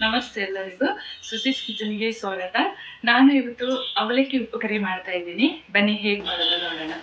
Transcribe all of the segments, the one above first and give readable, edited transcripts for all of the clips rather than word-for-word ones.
ನಮಸ್ತೆ ಎಲ್ಲರಿಗೂ. ಸುಸೀಸ್ ಕಿಚನ್ಗೆ ಸ್ವಾಗತ. ನಾನು ಇವತ್ತು ಅವಲಕ್ಕಿ ಉಪ್ಪು ಕರಿ ಮಾಡ್ತಾ ಇದ್ದೀನಿ. ಬನ್ನಿ ಹೇಗೆ ಮಾಡೋದು ನೋಡೋಣ.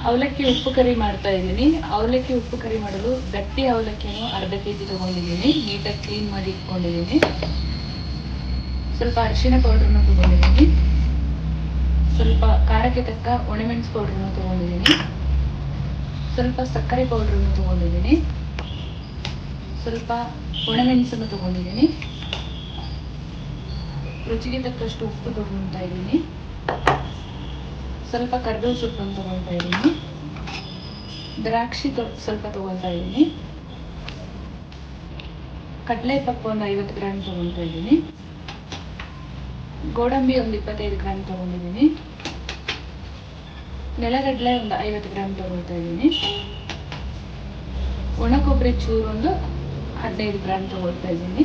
ಅವಲಕ್ಕಿ ಉಪ್ಪು ಕರಿ ಮಾಡ್ತಾ ಇದ್ದೀನಿ. ಅವಲಕ್ಕಿ ಉಪ್ಪು ಕರಿ ಮಾಡಲು ಗಟ್ಟಿ ಅವಲಕ್ಕಿಯನ್ನು ಅರ್ಧ ಕೆಜಿ ತಗೊಂಡಿದ್ದೀನಿ. ನೀಟಾಗಿ ಕ್ಲೀನ್ ಮಾಡಿ ಇಟ್ಕೊಂಡಿದ್ದೀನಿ. ಸ್ವಲ್ಪ ಅರಿಶಿನ ಪೌಡ್ರನ್ನು ತಗೊಂಡಿದ್ದೀನಿ. ಸ್ವಲ್ಪ ಖಾರಕ್ಕೆ ತಕ್ಕ ಒಣಮೆಣಸು ಪೌಡ್ರನ್ನು ತಗೊಂಡಿದ್ದೀನಿ. ಸ್ವಲ್ಪ ಸಕ್ಕರೆ ಪೌಡ್ರನ್ನು ತಗೊಂಡಿದ್ದೀನಿ. ಸ್ವಲ್ಪ ಒಣಮೆಣಸನ್ನು ತಗೊಂಡಿದ್ದೀನಿ. ರುಚಿಗೆ ತಕ್ಕಷ್ಟು ಉಪ್ಪು ತಗೊಳ್ತಾ ಇದ್ದೀನಿ. ಸ್ವಲ್ಪ ಕರಿಬೇವು ಸೊಪ್ಪನ್ನು ತಗೊಳ್ತಾ ಇದ್ದೀನಿ. ದ್ರಾಕ್ಷಿ ಸ್ವಲ್ಪ ತಗೊಳ್ತಾ ಇದ್ದೀನಿ. ಕಡಲೆ ಪಪ್ಪು ಒಂದು 50 ಗ್ರಾಮ್ ತಗೊಳ್ತಾ ಇದ್ದೀನಿ. ಗೋಡಂಬಿ ಒಂದು 25 ಗ್ರಾಮ್ ತಗೊಂಡಿದ್ದೀನಿ. ನೆಲಗಡಲೆ ಒಂದು 50 ಗ್ರಾಮ್ ತಗೊಳ್ತಾ ಇದ್ದೀನಿ. ಒಣ ಕೊಬ್ಬರಿ ಚೂರು ಒಂದು 15 ಗ್ರಾಮ್ ತಗೊಳ್ತಾ ಇದ್ದೀನಿ.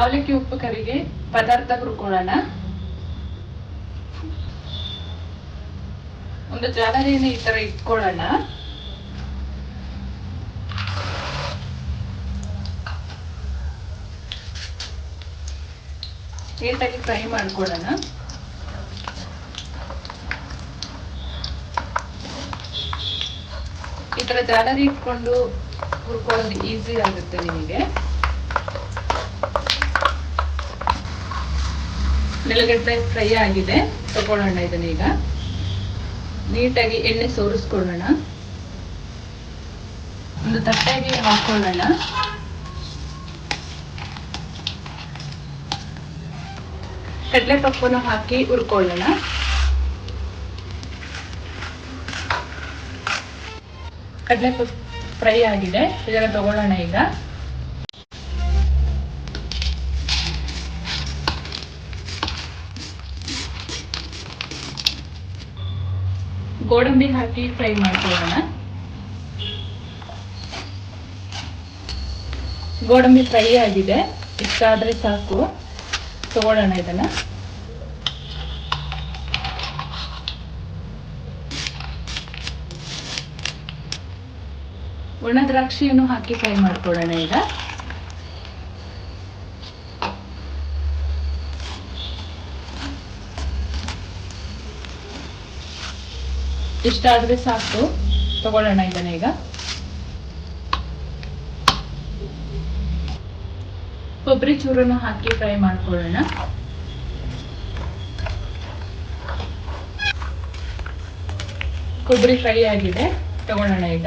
ಅವಲಕ್ಕಿ ಉಪ್ಪು ಕರಿಗೆ ಪದಾರ್ಥ ಹುರ್ಕೊಳ್ಳೋಣ. ಒಂದು ಜಾಲರಿಯನ್ನು ಈ ತರ ಇಟ್ಕೊಳ್ಳೋಣ. ನೀಟಾಗಿ ಫ್ರೈ ಮಾಡ್ಕೊಳ್ಳೋಣ. ಈ ತರ ಜಾಲರಿ ಇಟ್ಕೊಂಡು ಹುರ್ಕೊಳ್ಳೋದು ಈಸಿ ಆಗುತ್ತೆ ನಿಮಗೆ. ನೆಲಗಡಲೆ ಫ್ರೈ ಆಗಿದೆ. ತಗೊಳ್ಳೋಣ ಇದನ್ನ. ಈಗ ನೀಟಾಗಿ ಎಣ್ಣೆ ಸೋರಿಸ್ಕೊಳ್ಳೋಣ. ಒಂದು ತಟ್ಟೆಗೆ ಹಾಕೊಳ್ಳೋಣ. ಕಡಲೆ ಪಪ್ಪನ್ನು ಹಾಕಿ ಹುರ್ಕೊಳ್ಳೋಣ. ಕಡಲೆ ಪಪ್ಪು ಫ್ರೈ ಆಗಿದೆ. ಇದನ್ನು ತಗೊಳ್ಳೋಣ. ಈಗ ಗೋಡಂಬಿ ಹಾಕಿ ಫ್ರೈ ಮಾಡ್ಕೊಳ್ಳೋಣ. ಗೋಡಂಬಿ ಫ್ರೈ ಆಗಿದೆ. ಇಷ್ಟಾದ್ರೆ ಸಾಕು. ತಗೊಳ್ಳೋಣ ಇದನ್ನ. ಒಣ ದ್ರಾಕ್ಷಿಯನ್ನು ಹಾಕಿ ಫ್ರೈ ಮಾಡ್ಕೊಳ್ಳೋಣ. ಈಗ ಇಷ್ಟಾದ್ರೆ ಸಾಕು. ತಗೊಳ್ಳೋಣ ಇದನ್ನ. ಈಗ ಕೊಬ್ಬರಿ ಚೂರನ್ನು ಹಾಕಿ ಫ್ರೈ ಮಾಡ್ಕೊಳ್ಳೋಣ. ಕೊಬ್ಬರಿ ಫ್ರೈ ಆಗಿದೆ. ತಗೊಳ್ಳೋಣ. ಈಗ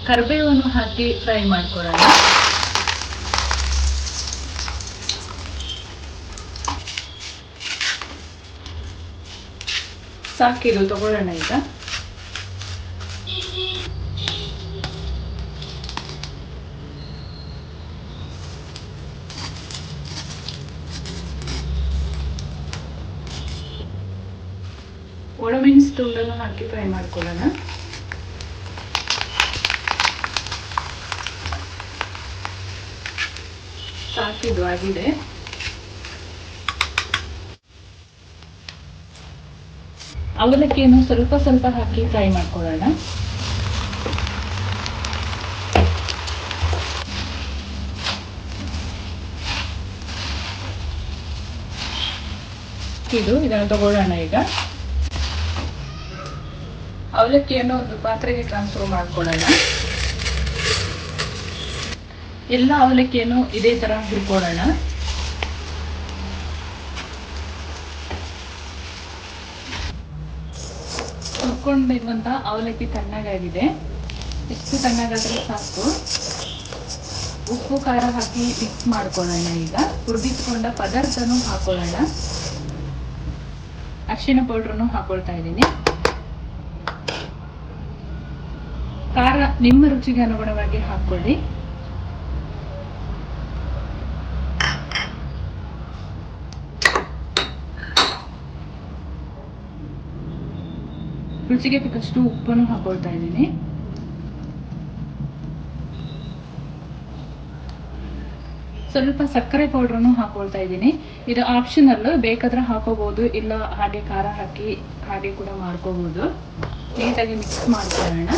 ಕರಿಬೇವನ್ನು ಹಾಕಿ ಫ್ರೈ ಮಾಡ್ಕೊಳ್ಳೋಣ. ಸಾಕಿದು. ತಗೊಳ್ಳೋಣ. ಈಗ ಒಣಮೆಣಸು ತುಂಡನ್ನು ಹಾಕಿ ಫ್ರೈ ಮಾಡ್ಕೊಳ್ಳೋಣ. ಸಾಕಿದು ಆಗಿದೆ. ಅವಲಕ್ಕಿಯನ್ನು ಸ್ವಲ್ಪ ಸ್ವಲ್ಪ ಹಾಕಿ ಫ್ರೈ ಮಾಡ್ಕೊಳ್ಳೋಣ. ಇದನ್ನು ತಗೊಳ್ಳೋಣ. ಈಗ ಅವಲಕ್ಕಿಯನ್ನು ಒಂದು ಪಾತ್ರೆಗೆ ಟ್ರಾನ್ಸ್ಫರ್ ಮಾಡ್ಕೊಳ್ಳೋಣ. ಎಲ್ಲ ಅವಲಕ್ಕಿಯನ್ನು ಇದೇ ತರ ಹುರ್ಕೊಳ್ಳೋಣ. ಹುರ್ಕೊಂಡಿರುವಂತ ಅವಲಕ್ಕಿ ತಣ್ಣಗಾಗಿದೆ. ಎಷ್ಟು ತಣ್ಣಗಾದ್ರೆ ಸಾಕು. ಉಪ್ಪು ಖಾರ ಹಾಕಿ ಮಿಕ್ಸ್ ಮಾಡ್ಕೊಳ್ಳೋಣ. ಈಗ ಹುರಿದಿಟ್ಕೊಂಡ ಪದಾರ್ಥನೂ ಹಾಕೊಳ್ಳೋಣ. ಅರಿಶಿನ ಪೌಡ್ರನ್ನು ಹಾಕೊಳ್ತಾ ಇದ್ದೀನಿ. ಖಾರ ನಿಮ್ಮ ರುಚಿಗೆ ಅನುಗುಣವಾಗಿ ಹಾಕೊಳ್ಳಿ. ರುಚಿಗೆ ತಕ್ಕಷ್ಟು ಉಪ್ಪನ್ನು ಹಾಕೊಳ್ತಾ ಇದ್ದೀನಿ. ಸ್ವಲ್ಪ ಸಕ್ಕರೆ ಪೌಡ್ರನ್ನು ಹಾಕೊಳ್ತಾ ಇದ್ದೀನಿ. ಇದು ಆಪ್ಷನಲ್, ಬೇಕಾದ್ರೆ ಹಾಕೋಬಹುದು, ಇಲ್ಲ ಹಾಗೆ ಖಾರ ಹಾಕಿ ಹಾಗೆ ಕೂಡ ಮಾಡ್ಕೋಬಹುದು. ನೀಟಾಗಿ ಮಿಕ್ಸ್ ಮಾಡ್ಕೊಳ್ಳೋಣ.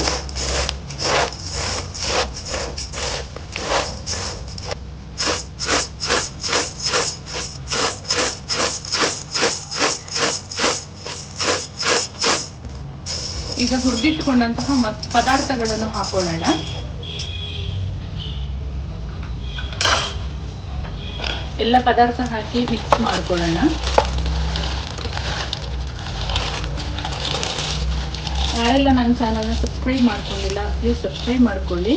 ಈಗ ಹುರಿದಿಟ್ಕೊಂಡಂತಹ ಪದಾರ್ಥಗಳನ್ನು ಹಾಕೊಳ್ಳೋಣ. ಎಲ್ಲ ಪದಾರ್ಥ ಹಾಕಿ ಮಿಕ್ಸ್ ಮಾಡ್ಕೊಳ್ಳೋಣ. ಯಾರೆಲ್ಲ ನನ್ನ ಚಾನಲ್ನ ಸಬ್ಸ್ಕ್ರೈಬ್ ಮಾಡ್ಕೊಂಡಿಲ್ಲ, ಪ್ಲೀಸ್ ಸಬ್ಸ್ಕ್ರೈಬ್ ಮಾಡ್ಕೊಳ್ಳಿ.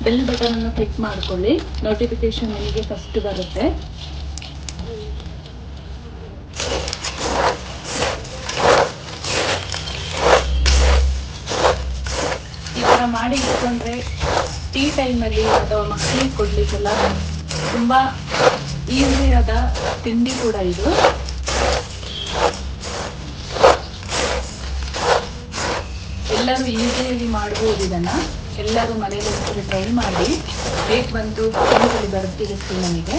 ಬೆಲ್ ಬಟನ್ ಅನ್ನು ಕ್ಲಿಕ್ ಮಾಡ್ಕೊಳ್ಳಿ. ನೋಟಿಫಿಕೇಶನ್ ನಿಮಗೆ ಫಸ್ಟ್ ಬರುತ್ತೆ. ಈ ಥರ ಮಾಡಿ ಇಟ್ಕೊಂಡ್ರೆ ಟೀ ಟೈಮಲ್ಲಿ ಅಥವಾ ಮಕ್ಕಳಿಗೆ ಕೊಡ್ಲಿಕ್ಕೆಲ್ಲ ತುಂಬ ಈಸಿಯಾದ ತಿಂಡಿ ಕೂಡ ಇದು. ಎಲ್ಲರೂ ಈಸಿಯಾಗಿ ಮಾಡಬಹುದು. ಇದನ್ನು ಎಲ್ಲರೂ ಮನೆಯಲ್ಲಿ ಒಂದ್ಸರಿ ಟ್ರೈ ಮಾಡಿ. ಹೇಗೆ ಬಂತು ಕಮೆಂಟಲ್ಲಿ ಬರ್ತಿರುತ್ತೆ ನನಗೆ.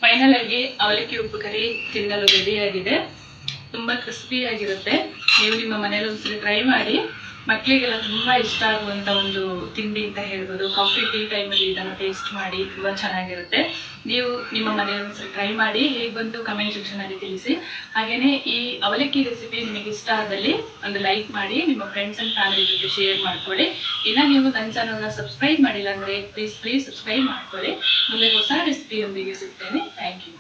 ಫೈನಲ್ ಆಗಿ ಅವಲಕ್ಕಿ ಉಪ್ಪು ಕರಿ ತಿನ್ನಲು ರೆಡಿಯಾಗಿದೆ. ತುಂಬ ಕ್ರಿಸ್ಪಿಯಾಗಿರುತ್ತೆ. ನೀವು ನಿಮ್ಮ ಮನೇಲಿ ಒಂದ್ಸರಿ ಟ್ರೈ ಮಾಡಿ. ಮಕ್ಕಳಿಗೆಲ್ಲ ತುಂಬ ಇಷ್ಟ ಆಗುವಂಥ ಒಂದು ತಿಂಡಿ ಅಂತ ಹೇಳ್ಬೋದು. ಕಾಫಿ ಟೀ ಟೈಮಲ್ಲಿ ಇದನ್ನು ಟೇಸ್ಟ್ ಮಾಡಿ, ತುಂಬ ಚೆನ್ನಾಗಿರುತ್ತೆ. ನೀವು ನಿಮ್ಮ ಮನೆಯಲ್ಲಿ ಒಂದ್ಸರಿ ಟ್ರೈ ಮಾಡಿ. ಹೇಗೆ ಬಂತು ಕಮೆಂಟ್ ಸೆಕ್ಷನಲ್ಲಿ ತಿಳಿಸಿ. ಹಾಗೆಯೇ ಈ ಅವಲಕ್ಕಿ ರೆಸಿಪಿ ನಿಮಗೆ ಇಷ್ಟ ಆದಲ್ಲಿ ಒಂದು ಲೈಕ್ ಮಾಡಿ, ನಿಮ್ಮ ಫ್ರೆಂಡ್ಸ್ ಆ್ಯಂಡ್ ಫ್ಯಾಮಿಲಿ ಜೊತೆ ಶೇರ್ ಮಾಡ್ಕೊಳ್ಳಿ. ಇನ್ನು ನೀವು ನನ್ನ ಚಾನಲ್ನ ಸಬ್ಸ್ಕ್ರೈಬ್ ಮಾಡಿಲ್ಲ ಅಂದರೆ ಪ್ಲೀಸ್ ಸಬ್ಸ್ಕ್ರೈಬ್ ಮಾಡ್ಕೊಳ್ಳಿ. ಮುಂದೆ ಹೊಸ ರೆಸಿಪಿಯೊಂದಿಗೆ ಸಿಗ್ತೇನೆ. Thank you.